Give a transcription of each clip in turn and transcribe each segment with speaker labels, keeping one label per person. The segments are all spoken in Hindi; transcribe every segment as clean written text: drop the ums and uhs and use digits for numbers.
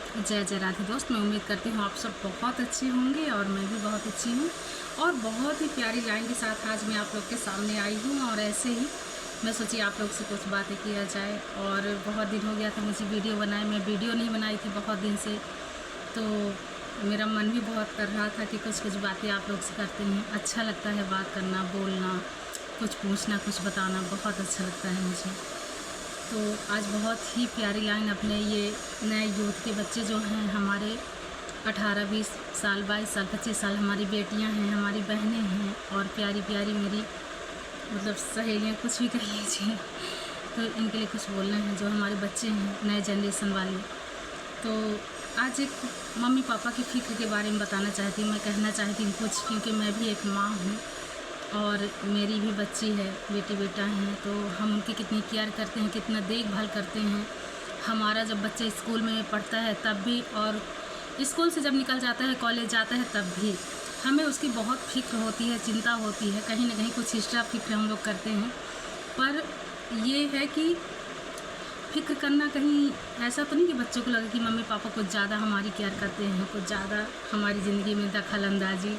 Speaker 1: जय जय राधे दोस्त। मैं उम्मीद करती हूँ आप सब बहुत अच्छे होंगे और मैं भी बहुत अच्छी हूँ। और बहुत ही प्यारी लाइन के साथ आज मैं आप लोग के सामने आई हूँ। और ऐसे ही मैं सोची आप लोग से कुछ बातें किया जाए। और बहुत दिन हो गया था मुझे वीडियो बनाए, मैं वीडियो नहीं बनाई थी बहुत दिन से, तो मेरा मन भी बहुत कर रहा था कि कुछ बातें आप लोग से करते हैं। अच्छा लगता है बात करना, बोलना, कुछ पूछना, कुछ बताना, बहुत अच्छा लगता है मुझे। तो आज बहुत ही प्यारी लाइन अपने ये नए यूथ के बच्चे जो हैं हमारे 18-20 साल, 22 साल, 25 साल, हमारी बेटियां हैं, हमारी बहनें हैं और प्यारी प्यारी मेरी मतलब सहेलियां, कुछ भी कह लीजिए, तो इनके लिए कुछ बोलना है जो हमारे बच्चे हैं नए जनरेशन वाले। तो आज एक मम्मी पापा की फ़िक्र के बारे में बताना चाहती हूँ, मैं कहना चाहती हूँ कुछ, क्योंकि मैं भी एक माँ हूँ और मेरी भी बच्ची है, बेटी बेटा हैं, तो हम उनकी कितनी केयर करते हैं, कितना देखभाल करते हैं। हमारा जब बच्चा स्कूल में पढ़ता है तब भी, और स्कूल से जब निकल जाता है, कॉलेज जाता है, तब भी हमें उसकी बहुत फ़िक्र होती है, चिंता होती है। कहीं ना कहीं कुछ एक्स्ट्रा फ़िक्र हम लोग करते हैं, पर ये है कि फ़िक्र करना कहीं ऐसा तो नहीं कि बच्चों को लगे कि मम्मी पापा कुछ ज़्यादा हमारी केयर करते हैं, कुछ ज़्यादा हमारी ज़िंदगी में दखल अंदाजी,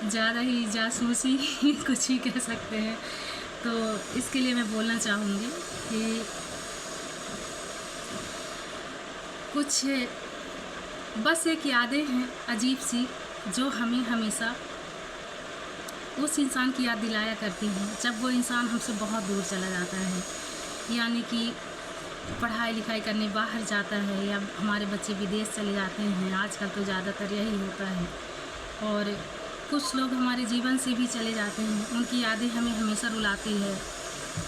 Speaker 1: ज़्यादा ही जासूसी कुछ ही कह सकते हैं। तो इसके लिए मैं बोलना चाहूँगी कि कुछ बस एक यादें हैं अजीब सी, जो हमें हमेशा उस इंसान की याद दिलाया करती हैं जब वो इंसान हमसे बहुत दूर चला जाता है, यानी कि पढ़ाई लिखाई करने बाहर जाता है, या हमारे बच्चे विदेश चले जाते हैं। आजकल तो ज़्यादातर यही होता है। और कुछ लोग हमारे जीवन से भी चले जाते हैं, उनकी यादें हमें हमेशा रुलाती है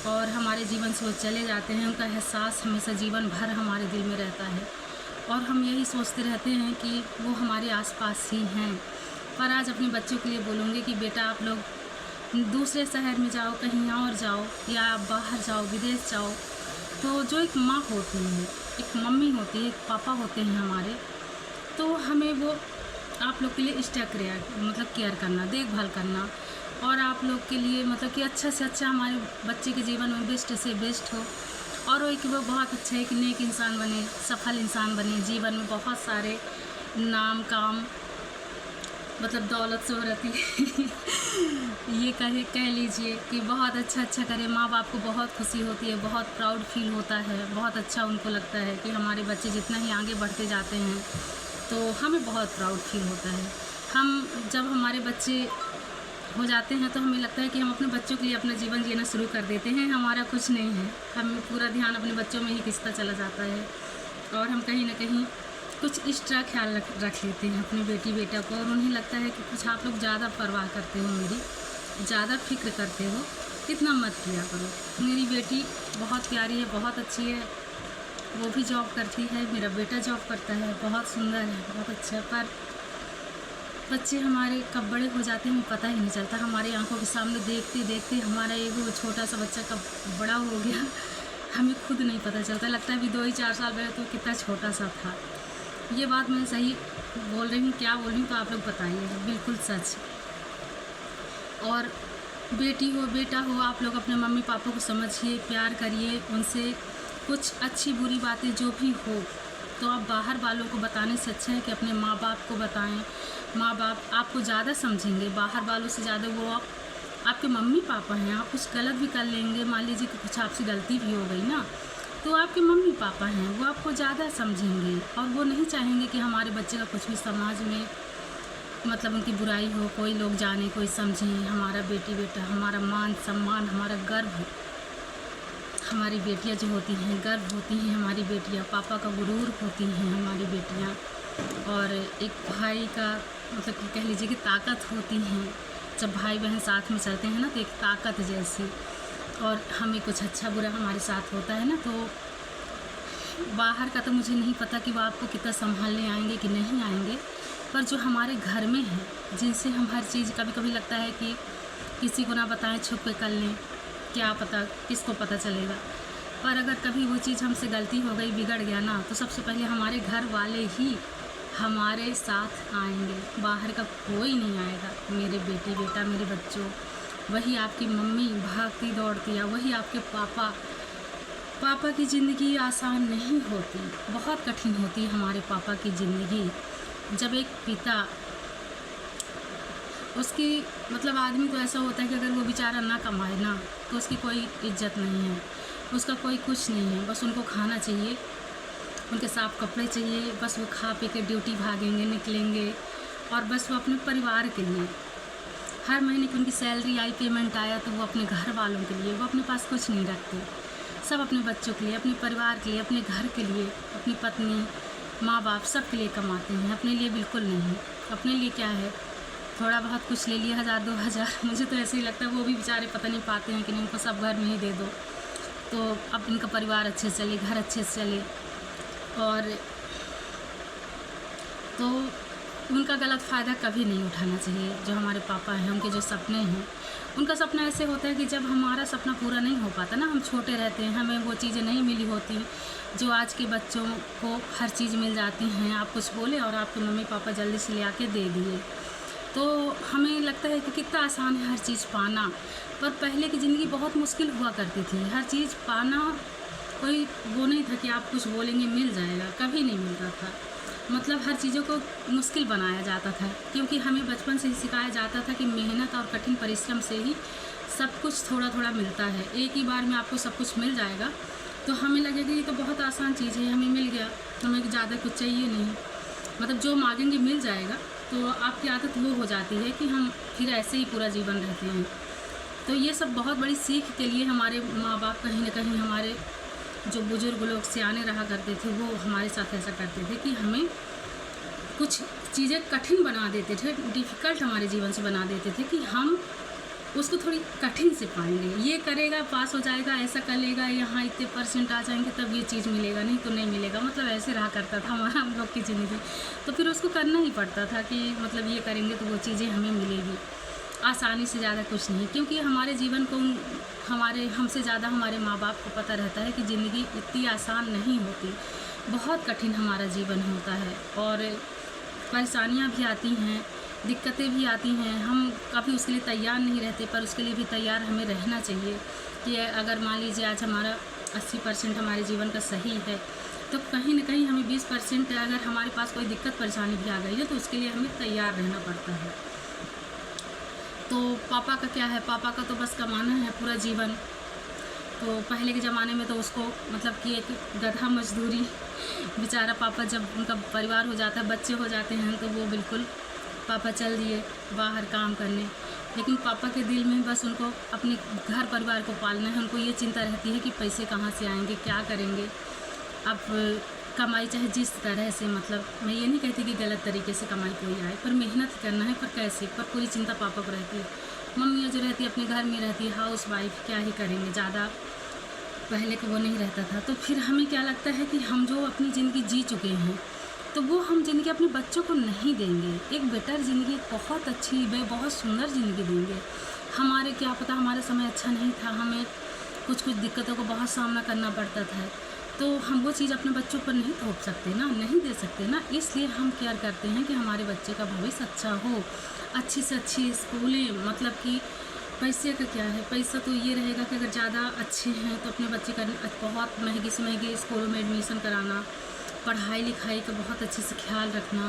Speaker 1: और हमारे जीवन से वो चले जाते हैं, उनका एहसास हमेशा जीवन भर हमारे दिल में रहता है और हम यही सोचते रहते हैं कि वो हमारे आसपास ही हैं। पर आज अपने बच्चों के लिए बोलूँगी कि बेटा, आप लोग दूसरे शहर में जाओ, कहीं और जाओ, या आप बाहर जाओ, विदेश जाओ, तो जो एक माँ होती है, एक मम्मी होती है, एक पापा होते हैं हमारे, तो हमें वो आप लोग के लिए एक्स्ट्रा केयर करना, देखभाल करना, और आप लोग के लिए मतलब कि अच्छा से अच्छा हमारे बच्चे के जीवन में बेस्ट से बेस्ट हो, और वो बहुत अच्छा एक नेक इंसान बने, सफल इंसान बने, जीवन में बहुत सारे नाम काम मतलब दौलत शोहरत ये कह लीजिए कि बहुत अच्छा करे। माँ बाप को बहुत खुशी होती है, बहुत प्राउड फील होता है, बहुत अच्छा उनको लगता है कि हमारे बच्चे जितना ही आगे बढ़ते जाते हैं तो हमें बहुत प्राउड फील होता है। हम जब हमारे बच्चे हो जाते हैं तो हमें लगता है कि हम अपने बच्चों के लिए अपना जीवन जीना शुरू कर देते हैं, हमारा कुछ नहीं है, हमें पूरा ध्यान अपने बच्चों में ही खिंचता चला जाता है और हम कहीं ना कहीं कुछ एक्स्ट्रा ख्याल रख लेते हैं अपनी बेटी बेटा को, और उन्हें लगता है कि कुछ आप लोग ज़्यादा परवाह करते हो, मेरी ज़्यादा फिक्र करते हो, इतना मत किया करो। मेरी बेटी बहुत प्यारी है, बहुत अच्छी है, वो भी जॉब करती है, मेरा बेटा जॉब करता है, बहुत सुंदर है, बहुत अच्छा है। पर बच्चे हमारे कब बड़े हो जाते हैं हमें पता ही नहीं चलता। हमारी आंखों के सामने देखते देखते हमारा एक छोटा सा बच्चा कब बड़ा हो गया हमें खुद नहीं पता चलता। लगता है अभी 2 ही 4 साल पहले तो कितना छोटा सा था। ये बात मैं सही बोल रही हूँ, क्या बोल रही हूँ तो आप लोग बताइए, बिल्कुल सच। और बेटी हो बेटा हो, आप लोग अपने मम्मी पापा को समझिए, प्यार करिए उनसे, कुछ अच्छी बुरी बातें जो भी हो तो आप बाहर वालों को बताने से अच्छा है कि अपने माँ बाप को बताएं। माँ बाप आपको ज़्यादा समझेंगे बाहर वालों से ज़्यादा, वो आपके मम्मी पापा हैं। आप कुछ गलत भी कर लेंगे, मान लीजिए कि कुछ आपसे गलती भी हो गई ना, तो आपके मम्मी पापा हैं, वो आपको ज़्यादा समझेंगे और वो नहीं चाहेंगे कि हमारे बच्चे का कुछ भी समाज में मतलब उनकी बुराई हो, कोई लोग जाने, कोई समझे। हमारा बेटी बेटा, हमारा मान सम्मान, हमारा गर्व, हमारी बेटियां जो होती हैं गर्व होती हैं, हमारी बेटियां पापा का गुरूर होती हैं हमारी बेटियां, और एक भाई का मतलब कि कह लीजिए कि ताकत होती हैं। जब भाई बहन साथ में चलते हैं ना तो एक ताकत जैसी, और हमें कुछ अच्छा बुरा हमारे साथ होता है ना, तो बाहर का तो मुझे नहीं पता कि वो आपको कितना संभालने आएंगे कि नहीं आएंगे, पर जो हमारे घर में है, जिनसे हम हर चीज़, कभी कभी लगता है कि किसी को ना बताएं, छुप के कर लें, क्या पता किसको पता चलेगा। पर अगर कभी वो चीज़ हमसे गलती हो गई, बिगड़ गया ना, तो सबसे पहले हमारे घर वाले ही हमारे साथ आएंगे, बाहर का कोई नहीं आएगा। मेरे बेटी बेटा, मेरे बच्चों, वही आपकी मम्मी भागती दौड़ती है, वही आपके पापा पापा की ज़िंदगी आसान नहीं होती, बहुत कठिन होती है हमारे पापा की ज़िंदगी। जब एक पिता उसकी मतलब आदमी तो ऐसा होता है कि अगर वो बेचारा ना कमाए ना तो उसकी कोई इज्जत नहीं है, उसका कोई कुछ नहीं है। बस उनको खाना चाहिए, उनके साफ कपड़े चाहिए, बस वो खा पी के ड्यूटी भागेंगे, निकलेंगे और बस वो अपने परिवार के लिए हर महीने की उनकी सैलरी आई, पेमेंट आया तो वो अपने घर वालों के लिए, वो अपने पास कुछ नहीं रखते। सब अपने बच्चों के लिए, अपने परिवार के लिए, अपने घर के लिए, अपनी पत्नी, माँ बाप सब के लिए कमाते हैं, अपने लिए बिल्कुल नहीं। अपने लिए क्या है, थोड़ा बहुत कुछ ले लिया 1000 2000, मुझे तो ऐसे ही लगता है वो भी बेचारे पता नहीं पाते हैं कि नहीं, उनको सब घर में ही दे दो तो अब इनका परिवार अच्छे से चले, घर अच्छे से चले। और तो उनका गलत फ़ायदा कभी नहीं उठाना चाहिए। जो हमारे पापा हैं, उनके जो सपने हैं, उनका सपना ऐसे होता है कि जब हमारा सपना पूरा नहीं हो पाता ना, हम छोटे रहते हैं, हमें वो चीज़ें नहीं मिली होती जो आज के बच्चों को हर चीज़ मिल जाती हैं। आप कुछ बोले और आपके मम्मी पापा जल्दी से ले आके दे दिए, तो हमें लगता है कि कितना आसान है हर चीज़ पाना। पर पहले की ज़िंदगी बहुत मुश्किल हुआ करती थी। हर चीज़ पाना कोई वो नहीं था कि आप कुछ बोलेंगे मिल जाएगा, कभी नहीं मिलता था। मतलब हर चीज़ों को मुश्किल बनाया जाता था, क्योंकि हमें बचपन से ही सिखाया जाता था कि मेहनत और कठिन परिश्रम से ही सब कुछ थोड़ा थोड़ा मिलता है। एक ही बार में आपको सब कुछ मिल जाएगा तो हमें लगेगा ये तो बहुत आसान चीज़ है, हमें मिल गया, हमें ज़्यादा कुछ चाहिए नहीं, मतलब जो मांगेंगे मिल जाएगा। तो आपकी आदत वो हो जाती है कि हम फिर ऐसे ही पूरा जीवन रहते हैं। तो ये सब बहुत बड़ी सीख के लिए हमारे माँ बाप कहीं ना कहीं, हमारे जो बुज़ुर्ग लोग सियाने रहा करते थे वो हमारे साथ ऐसा करते थे कि हमें कुछ चीज़ें कठिन बना देते थे, डिफ़िकल्ट हमारे जीवन से बना देते थे कि हम उसको थोड़ी कठिन से पाएंगे। ये करेगा पास हो जाएगा, ऐसा कर लेगा, यहाँ इतने % आ जाएंगे तब ये चीज़ मिलेगा, नहीं तो नहीं मिलेगा। मतलब ऐसे रहा करता था हमारा, हम लोग की ज़िंदगी। तो फिर उसको करना ही पड़ता था कि मतलब ये करेंगे तो वो चीज़ें हमें मिलेगी, आसानी से, ज़्यादा कुछ नहीं। क्योंकि हमारे जीवन को हमसे ज़्यादा हमारे माँ बाप को पता रहता है कि ज़िंदगी इतनी आसान नहीं होती, बहुत कठिन हमारा जीवन होता है और परेशानियाँ भी आती हैं, दिक्कतें भी आती हैं। हम कभी उसके लिए तैयार नहीं रहते, पर उसके लिए भी तैयार हमें रहना चाहिए कि अगर मान लीजिए आज हमारा 80% हमारे जीवन का सही है तो कहीं ना कहीं हमें 20% अगर हमारे पास कोई दिक्कत परेशानी भी आ गई है तो उसके लिए हमें तैयार रहना पड़ता है। तो पापा का क्या है, पापा का तो बस कमाना है पूरा जीवन। तो पहले के ज़माने में तो उसको मतलब कि एक गधा मजदूरी, बेचारा पापा जब उनका परिवार हो जाता है, बच्चे हो जाते हैं तो वो बिल्कुल पापा चल दिए बाहर काम करने। लेकिन पापा के दिल में बस उनको अपने घर परिवार को पालना है, उनको ये चिंता रहती है कि पैसे कहाँ से आएंगे, क्या करेंगे। अब कमाई चाहे जिस तरह से, मतलब मैं ये नहीं कहती कि गलत तरीके से कमाई कोई आए, पर मेहनत करना है, पर कैसे, पर पूरी चिंता पापा को रहती है। मम्मियाँ जो रहती है अपने घर में रहती है, हाउस वाइफ, क्या ही करेंगे, ज़्यादा पहले को वो नहीं रहता था। तो फिर हमें क्या लगता है कि हम जो अपनी ज़िंदगी जी चुके हैं तो वो हम ज़िंदगी अपने बच्चों को नहीं देंगे। एक बेटर ज़िंदगी, बहुत अच्छी, बहुत सुंदर ज़िंदगी देंगे। हमारे क्या पता हमारा समय अच्छा नहीं था, हमें कुछ दिक्कतों को बहुत सामना करना पड़ता था, तो हम वो चीज़ अपने बच्चों पर नहीं थोप सकते ना, नहीं दे सकते ना। इसलिए हम केयर करते हैं कि हमारे बच्चे का भविष्य अच्छा हो, अच्छी से अच्छी स्कूलें, मतलब कि पैसे का क्या है, पैसा तो ये रहेगा कि अगर ज़्यादा अच्छे हैं तो अपने बच्चे का बहुत महंगी से महंगी स्कूलों में एडमिशन कराना, पढ़ाई लिखाई का बहुत अच्छे से ख्याल रखना।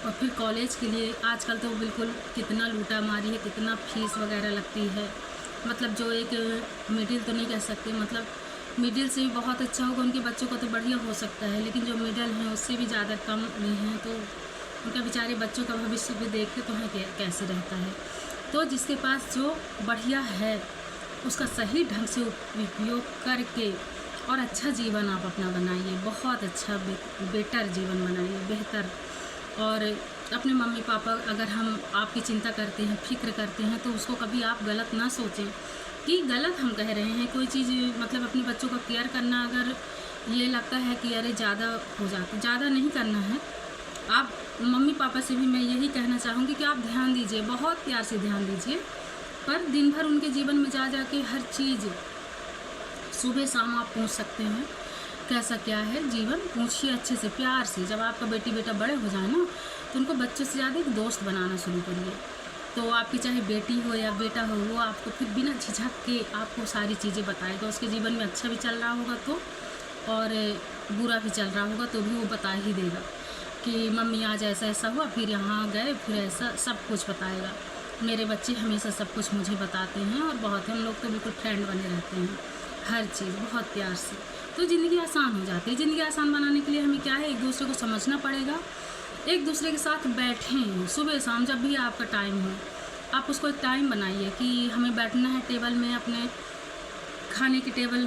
Speaker 1: और फिर कॉलेज के लिए आजकल तो बिल्कुल कितना लूटा मारी है, कितना फीस वगैरह लगती है। मतलब जो एक मिडिल तो नहीं कह सकते, मतलब मिडिल से भी बहुत अच्छा होगा, उनके बच्चों का तो बढ़िया हो सकता है, लेकिन जो मिडिल हैं उससे भी ज़्यादा कम नहीं हैं, तो उनका बेचारे बच्चों का भविष्य भी देखते तो हैं कैसे रहता है। तो जिसके पास जो बढ़िया है उसका सही ढंग से उपयोग करके और अच्छा जीवन आप अपना बनाइए, बहुत अच्छा बेटर जीवन बनाइए, बेहतर। और अपने मम्मी पापा अगर हम आपकी चिंता करते हैं, फिक्र करते हैं, तो उसको कभी आप गलत ना सोचें कि गलत हम कह रहे हैं कोई चीज़। मतलब अपने बच्चों का केयर करना, अगर ये लगता है कि अरे ज़्यादा हो जाता, ज़्यादा नहीं करना है। आप मम्मी पापा से भी मैं यही कहना चाहूँगी कि आप ध्यान दीजिए, बहुत प्यार से ध्यान दीजिए, पर दिन भर उनके जीवन में जा के हर चीज़ सुबह शाम आप पूछ सकते हैं कैसा क्या है जीवन, पूछिए अच्छे से, प्यार से। जब आपका बेटी बेटा बड़े हो जाए ना तो उनको बच्चे से ज़्यादा एक दोस्त बनाना शुरू करिए। तो आपकी चाहे बेटी हो या बेटा हो, वो आपको फिर बिना झिझक के आपको सारी चीज़ें बताएगा। उसके जीवन में अच्छा भी चल रहा होगा तो, और बुरा भी चल रहा होगा तो भी वो बता ही देगा कि मम्मी आज ऐसा ऐसा हुआ, फिर यहाँ गए, फिर ऐसा सब कुछ बताएगा। मेरे बच्चे हमेशा सब कुछ मुझे बताते हैं, और बहुत हम लोग तो बिल्कुल फ्रेंड बने रहते हैं, हर चीज़ बहुत प्यार से। तो ज़िंदगी आसान हो जाती है। ज़िंदगी आसान बनाने के लिए हमें क्या है, एक दूसरे को समझना पड़ेगा। एक दूसरे के साथ बैठें, सुबह शाम जब भी आपका टाइम हो, आप उसको एक टाइम बनाइए कि हमें बैठना है टेबल में, अपने खाने की टेबल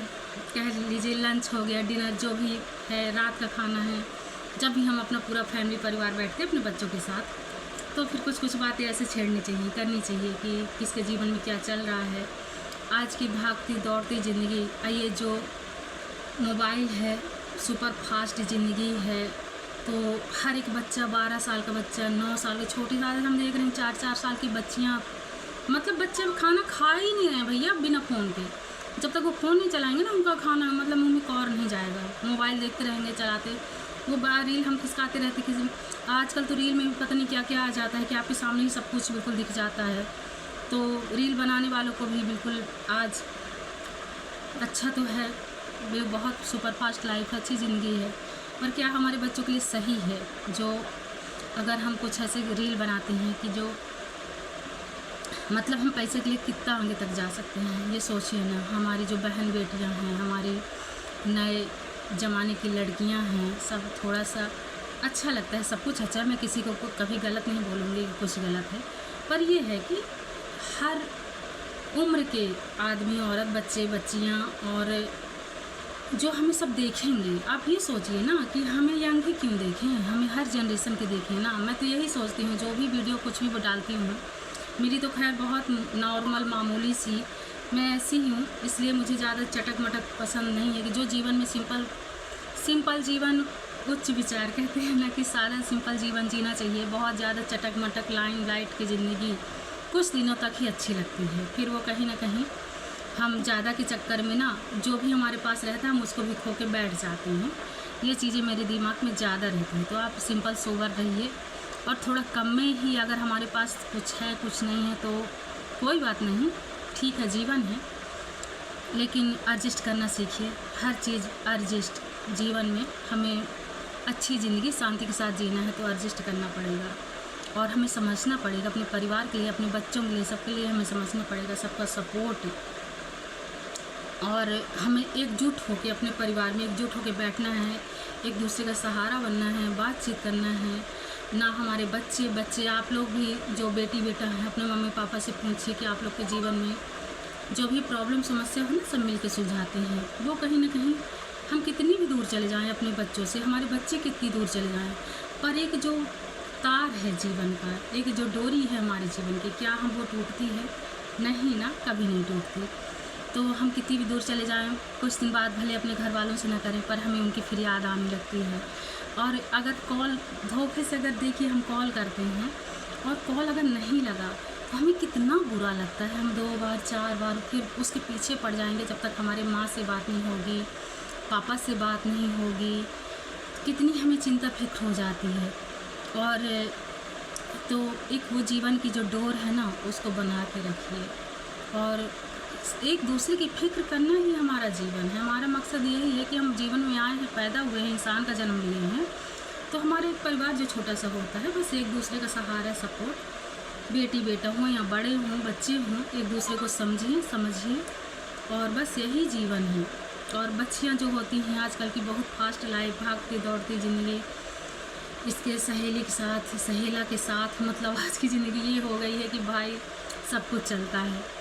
Speaker 1: कह लीजिए, लंच हो गया, डिनर जो भी है, रात का खाना है, जब भी हम अपना पूरा फैमिली परिवार बैठते हैं अपने बच्चों के साथ, तो फिर कुछ बातें ऐसे छेड़नी चाहिए, करनी चाहिए कि किसके जीवन में क्या चल रहा है। आज की भागती दौड़ती ज़िंदगी, ये जो मोबाइल है, सुपर फास्ट ज़िंदगी है, तो हर एक बच्चा 12 साल का बच्चा, 9 साल के, छोटी दादा हम देख रहे हैं 4-4 साल की बच्चियाँ, मतलब बच्चे खाना खा ही नहीं रहे हैं भैया बिना फ़ोन के। जब तक वो फ़ोन नहीं चलाएंगे ना, उनका खाना मतलब मुँह में कौर नहीं जाएगा। मोबाइल देखते रहेंगे चलाते, वो रील हम खिसकाते रहते किसी। आजकल तो रील में भी पता नहीं क्या क्या आ जाता है कि आपके सामने ही सब कुछ बिल्कुल दिख जाता है। तो रील बनाने वालों को भी बिल्कुल आज अच्छा तो है, वे बहुत सुपर फास्ट लाइफ, अच्छी ज़िंदगी है, पर क्या हमारे बच्चों के लिए सही है? जो अगर हम कुछ ऐसे रील बनाते हैं कि जो मतलब हम पैसे के लिए कितना आगे तक जा सकते हैं, ये सोचिए ना। हमारी जो बहन बेटियां हैं, हमारी नए ज़माने की लड़कियां हैं, सब थोड़ा सा अच्छा लगता है, सब कुछ अच्छा। मैं किसी को कभी गलत नहीं बोलूँगी कि कुछ गलत है, पर ये है कि हर उम्र के आदमी, औरत, बच्चे, बच्चियाँ, और जो हमें सब देखेंगे। आप ये सोचिए ना कि हमें यंग ही क्यों देखें, हमें हर जनरेशन के देखें ना। मैं तो यही सोचती हूँ, जो भी वीडियो कुछ भी डालती हूँ, मेरी तो खैर बहुत नॉर्मल मामूली सी, मैं ऐसी हूँ, इसलिए मुझे ज़्यादा चटक मटक पसंद नहीं है। कि जो जीवन में सिंपल जीवन, उच्च विचार कहते हैं ना, कि सादा सिंपल जीवन जीना चाहिए। बहुत ज़्यादा चटक मटक लाइन लाइट की ज़िंदगी कुछ दिनों तक ही अच्छी लगती है, फिर वो कहीं ना कहीं हम ज़्यादा के चक्कर में ना, जो भी हमारे पास रहता है हम उसको भी खो के बैठ जाते हैं। ये चीज़ें मेरे दिमाग में ज़्यादा रहती हैं। तो आप सिंपल सोबर रहिए, और थोड़ा कम में ही, अगर हमारे पास कुछ है कुछ नहीं है तो कोई बात नहीं, ठीक है, जीवन है, लेकिन एडजस्ट करना सीखिए। हर चीज़ एडजस्ट, जीवन में हमें अच्छी ज़िंदगी शांति के साथ जीना है तो एडजस्ट करना पड़ेगा, और हमें समझना पड़ेगा अपने परिवार के लिए, अपने बच्चों के लिए, सबके लिए हमें समझना पड़ेगा, सबका सपोर्ट, और हमें एकजुट होकर अपने परिवार में एकजुट होकर बैठना है, एक दूसरे का सहारा बनना है, बातचीत करना है ना। हमारे बच्चे आप लोग भी जो बेटी बेटा हैं, अपने मम्मी पापा से पूछिए कि आप लोग के जीवन में जो भी प्रॉब्लम समस्या हो ना, सब मिल के सुलझाते हैं। वो कहीं ना कहीं हम कितनी भी दूर चले जाएं अपने बच्चों से, हमारे बच्चे कितनी दूर चले जाएं, पर एक जो तार है जीवन का, एक जो डोरी है हमारे जीवन की, क्या हम वो टूटती है? नहीं ना, कभी नहीं टूटती। तो हम कितनी भी दूर चले जाएं, कुछ दिन बाद भले अपने घर वालों से ना करें, पर हमें उनकी फिर याद आने लगती है। और अगर कॉल धोखे से, अगर देखिए हम कॉल करते हैं और कॉल अगर नहीं लगा तो हमें कितना बुरा लगता है। हम 2 बार 4 बार फिर उसके पीछे पड़ जाएंगे, जब तक हमारे माँ से बात नहीं होगी, पापा से बात नहीं होगी, कितनी हमें चिंता फिक्र हो जाती है। और तो एक वो जीवन की जो डोर है ना, उसको बना के रखिए, और एक दूसरे की फिक्र करना ही हमारा जीवन है। हमारा मकसद यही है कि हम जीवन में आए हैं, पैदा हुए हैं, इंसान का जन्म लिए हैं, तो हमारे परिवार जो छोटा सा होता है, बस एक दूसरे का सहारा, सपोर्ट, बेटी बेटा हों या बड़े हों, बच्चे हों, एक दूसरे को समझिए, और बस यही जीवन है। और बच्चियाँ जो होती हैं आजकल की, बहुत फास्ट लाइफ, भागती दौड़ती ज़िंदगी, इसके सहेली के साथ, सहेला के साथ, मतलब आज की ज़िंदगी ये हो गई है कि भाई सब कुछ चलता है।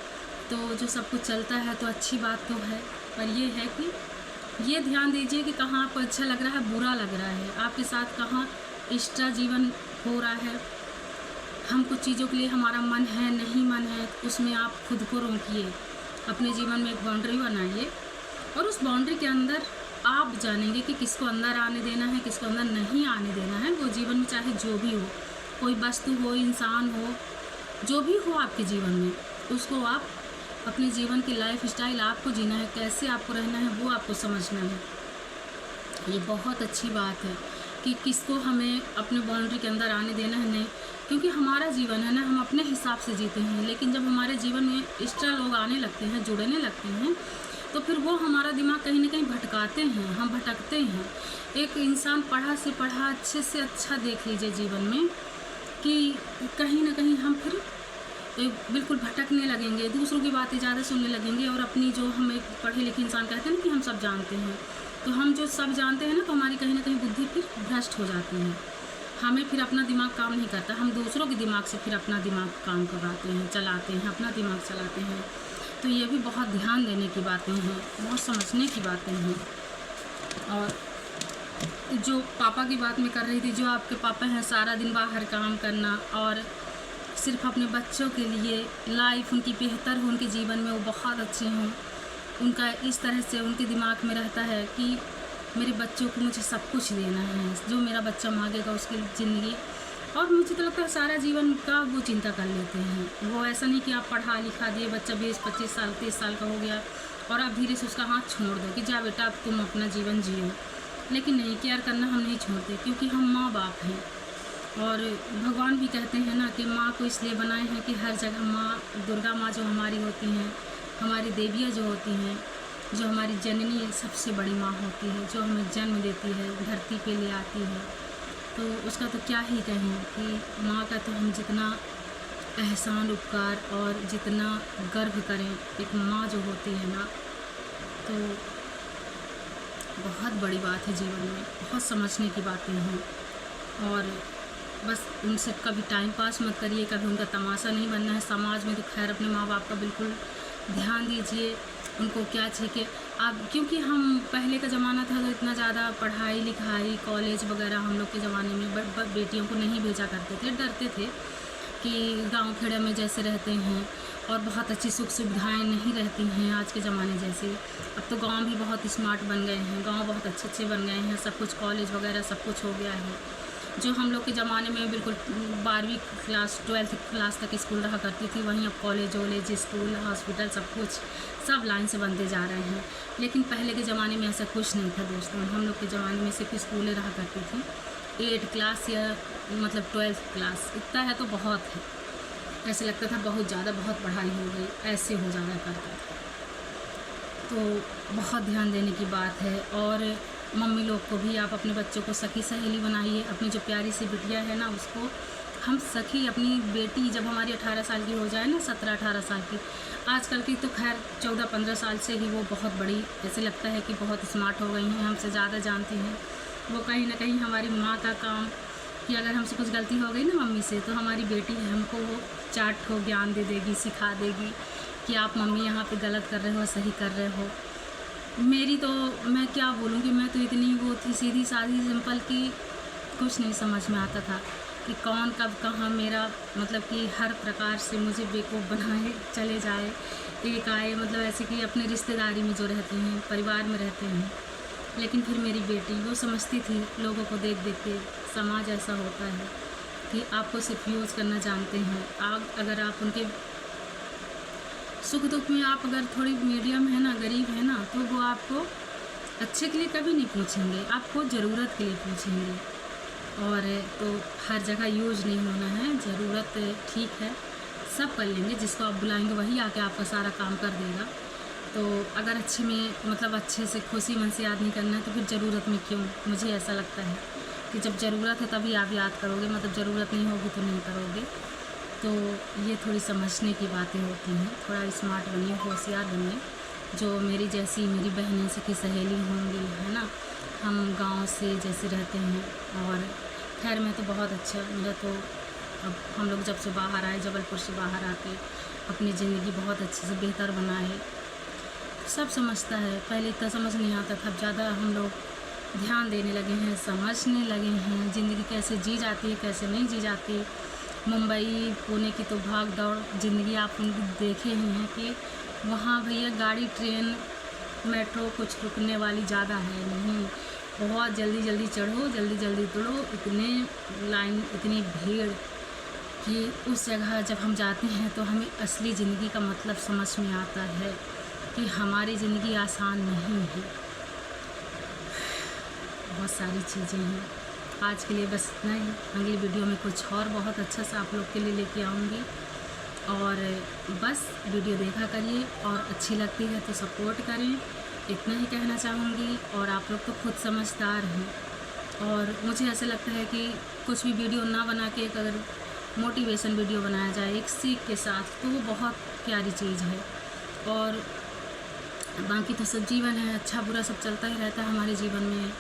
Speaker 1: तो जो सब कुछ चलता है तो अच्छी बात तो है, पर ये है कि ये ध्यान दीजिए कि कहाँ आपको अच्छा लग रहा है, बुरा लग रहा है, आपके साथ कहाँ एक्स्ट्रा जीवन हो रहा है। हम कुछ चीज़ों के लिए हमारा मन है, नहीं मन है, उसमें आप खुद को रोकिए, अपने जीवन में एक बाउंड्री बनाइए, और उस बाउंड्री के अंदर आप जानेंगे कि किसको अंदर आने देना है, किसको अंदर नहीं आने देना है। वो जीवन में चाहे जो भी हो, कोई वस्तु हो, इंसान हो, जो भी हो आपके जीवन में, उसको आप अपने जीवन की लाइफ स्टाइल आपको जीना है, कैसे आपको रहना है, वो आपको समझना है। ये बहुत अच्छी बात है। कि किसको हमें अपने बाउंड्री के अंदर आने देना है, नहीं। क्योंकि हमारा जीवन है ना, हम अपने हिसाब से जीते हैं। लेकिन जब हमारे जीवन में एक्स्ट्रा लोग आने लगते हैं, जुड़ने लगते हैं, तो फिर वो हमारा दिमाग कहीं ना कहीं भटकाते हैं, हम भटकते हैं। एक इंसान पढ़ा से पढ़ा, अच्छे से अच्छा देख लीजिए जीवन में कि कहीं ना कहीं हम फिर बिल्कुल भटकने लगेंगे, दूसरों की बातें ज़्यादा सुनने लगेंगे, और अपनी जो हम एक पढ़े लिखे इंसान कहते हैं ना कि हम सब जानते हैं, तो हम जो सब जानते हैं ना, तो हमारी कहीं ना कहीं बुद्धि फिर भ्रष्ट हो जाती है। हमें फिर अपना दिमाग काम नहीं करता, हम दूसरों के दिमाग से फिर अपना दिमाग काम करवाते हैं, चलाते हैं, अपना दिमाग चलाते हैं। तो ये भी बहुत ध्यान देने की बातें हैं, बहुत समझने की बातें हैं। और जो पापा की बात मैं कर रही थी, जो आपके पापा हैं, सारा दिन बाहर काम करना और सिर्फ अपने बच्चों के लिए लाइफ उनकी बेहतर हो, उनके जीवन में वो बहुत अच्छे हों, उनका इस तरह से उनके दिमाग में रहता है कि मेरे बच्चों को मुझे सब कुछ देना है, जो मेरा बच्चा मांगेगा उसकी ज़िंदगी। और मुझे तो लगता है सारा जीवन का वो चिंता कर लेते हैं। वो ऐसा नहीं कि आप पढ़ा लिखा दिए, बच्चा 20-25 साल 30 साल का हो गया और आप धीरे से उसका हाथ छोड़ दो कि जा बेटा अब तुम अपना जीवन जियो। लेकिन नहीं, केयर करना हम नहीं छोड़ते, क्योंकि हम माँ बाप हैं। और भगवान भी कहते हैं ना कि माँ को इसलिए बनाए हैं कि हर जगह माँ, दुर्गा माँ जो हमारी होती हैं, हमारी देवियाँ जो होती हैं, जो हमारी जननी सबसे बड़ी माँ होती है, जो हमें जन्म देती है, धरती पे ले आती है, तो उसका तो क्या ही कहें कि माँ का तो हम जितना एहसान उपकार और जितना गर्व करें, एक माँ जो होती है ना, तो बहुत बड़ी बात है जीवन में, बहुत समझने की बातें हैं। और बस उनसे कभी टाइम पास मत करिए, कभी उनका तमाशा नहीं बनना है। समाज में तो खैर अपने माँ बाप का बिल्कुल ध्यान दीजिए, उनको क्या चाहिए आप, क्योंकि हम पहले का ज़माना था तो इतना ज़्यादा पढ़ाई लिखाई कॉलेज वगैरह हम लोग के ज़माने में बेटियों को नहीं भेजा करते थे, डरते थे कि गांव खेड़े में जैसे रहते हैं और बहुत अच्छी सुख सुविधाएं नहीं रहती हैं आज के ज़माने जैसे। अब तो गांव भी बहुत स्मार्ट बन गए हैं, गांव बहुत अच्छे बन गए हैं, सब कुछ कॉलेज वगैरह सब कुछ हो गया है। जो हम लोग के ज़माने में बिल्कुल 12वीं क्लास 12th क्लास तक स्कूल रहा करती थी, वहीं अब कॉलेज वॉलेज स्कूल हॉस्पिटल सब कुछ सब लाइन से बनते जा रहे हैं। लेकिन पहले के ज़माने में ऐसा कुछ नहीं था दोस्तों। हम लोग के ज़माने में सिर्फ स्कूलें रहा करती थी, 8 क्लास या मतलब 12th क्लास, इतना है तो बहुत है। ऐसे लगता था बहुत ज़्यादा, बहुत पढ़ाई हो गई, ऐसे हो जाया करता था। तो बहुत ध्यान देने की बात है। और मम्मी लोग को भी आप अपने बच्चों को सखी सहेली बनाइए। अपनी जो प्यारी सी बिटिया है ना, उसको हम सखी, अपनी बेटी जब हमारी 18 साल की हो जाए ना, 17-18 साल की, आजकल की तो खैर 14-15 साल से ही वो बहुत बड़ी, ऐसे लगता है कि बहुत स्मार्ट हो गई हैं, हमसे ज़्यादा जानती हैं। वो कहीं ना कहीं हमारी माँ का काम कि अगर हमसे कुछ गलती हो गई ना मम्मी से, तो हमारी बेटी हमको वो 4 ठो ज्ञान दे देगी, सिखा देगी कि आप मम्मी यहाँ पे गलत कर रहे हो, सही कर रहे हो। मेरी तो मैं क्या बोलूँ कि मैं तो इतनी वो थी सीधी सादी सिंपल कि कुछ नहीं समझ में आता था कि कौन कब कहाँ मेरा मतलब कि हर प्रकार से मुझे बेवकूफ़ बनाए चले जाए, एक आए, मतलब ऐसे कि अपने रिश्तेदारी में जो रहते हैं, परिवार में रहते हैं। लेकिन फिर मेरी बेटी वो समझती थी, लोगों को देख देख के समाज ऐसा होता है कि आपको सिर्फ यूज़ करना जानते हैं। आप अगर आप उनके सुख दुख में आप अगर थोड़ी मीडियम है ना, गरीब है ना, तो वो आपको अच्छे के लिए कभी नहीं पूछेंगे, आपको ज़रूरत के लिए पूछेंगे। और तो हर जगह यूज नहीं होना है, ज़रूरत ठीक है सब कर लेंगे, जिसको आप बुलाएंगे वही आके आपका सारा काम कर देगा। तो अगर अच्छे में मतलब अच्छे से खुशी मन से याद नहीं करना है तो फिर ज़रूरत में क्यों। मुझे ऐसा लगता है कि जब ज़रूरत है तभी आप याद करोगे, मतलब ज़रूरत नहीं होगी तो नहीं करोगे। तो ये थोड़ी समझने की बातें होती हैं, थोड़ा स्मार्ट बनिए, होशियार बनिए। जो मेरी जैसी मेरी बहनें सखी सहेली होंगी, है ना, हम गांव से जैसे रहते हैं। और खैर मैं तो बहुत अच्छा, मेरा तो अब हम लोग जब से बाहर आए, जबलपुर से बाहर आके अपनी ज़िंदगी बहुत अच्छे से बेहतर बनाए। सब समझता है, पहले इतना समझ नहीं आता था, अब ज़्यादा हम लोग ध्यान देने लगे हैं, समझने लगे हैं ज़िंदगी कैसे जी जाती है, कैसे नहीं जी जाती। मुंबई पुणे की तो भाग दौड़ ज़िंदगी आप उनकी देखे ही हैं कि वहाँ भैया गाड़ी ट्रेन मेट्रो कुछ रुकने वाली ज़्यादा है नहीं, बहुत जल्दी जल्दी चढ़ो, जल्दी जल्दी उतरो, इतने लाइन, इतनी भीड़ कि उस जगह जब हम जाते हैं तो हमें असली ज़िंदगी का मतलब समझ में आता है कि हमारी ज़िंदगी आसान नहीं है, बहुत सारी चीज़ें हैं। आज के लिए बस इतना ही। अगली वीडियो में कुछ और बहुत अच्छा सा आप लोग के लिए लेके आऊँगी। और बस वीडियो देखा करिए और अच्छी लगती है तो सपोर्ट करें, इतना ही कहना चाहूँगी। और आप लोग तो खुद समझदार हैं और मुझे ऐसा लगता है कि कुछ भी वीडियो ना बना के अगर मोटिवेशन वीडियो बनाया जाए एक सीख के साथ तो वो बहुत प्यारी चीज़ है। और बाकी तो सब जीवन है, अच्छा बुरा सब चलता ही रहता है हमारे जीवन में,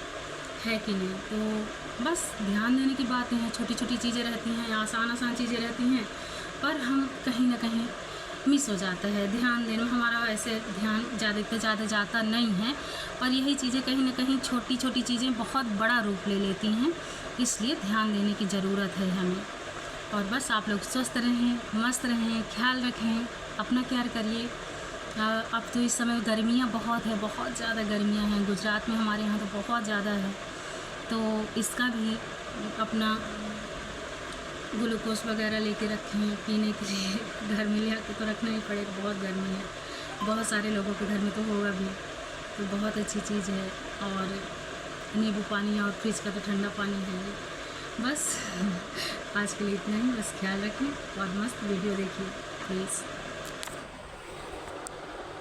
Speaker 1: है कि नहीं। तो बस ध्यान देने की बातें हैं, छोटी छोटी चीज़ें रहती हैं, आसान चीज़ें रहती हैं, पर हम कहीं ना कहीं मिस हो जाता है। ध्यान देने में हमारा ऐसे ध्यान ज़्यादा से ज़्यादा जाता नहीं है, पर यही चीज़ें कहीं ना कहीं छोटी छोटी चीज़ें बहुत बड़ा रूप ले लेती हैं, इसलिए ध्यान देने की ज़रूरत है हमें। और बस आप लोग स्वस्थ रहें, मस्त रहें, ख्याल रखें, अपना केयर करिए। अब तो इस समय गर्मियाँ बहुत है, बहुत ज़्यादा गर्मियाँ हैं गुजरात में, हमारे यहाँ तो बहुत ज़्यादा है। तो इसका भी अपना ग्लूकोज वगैरह लेके रखें पीने के लिए। घर में ले आके तो रखना ही पड़ेगा, बहुत गर्मी है, बहुत सारे लोगों के घर में तो होगा भी, तो बहुत अच्छी चीज़ है। और नींबू पानी और फ्रिज का तो ठंडा पानी है। बस आज के लिए इतना ही, बस ख्याल रखें और मस्त वीडियो देखिए प्लीज़।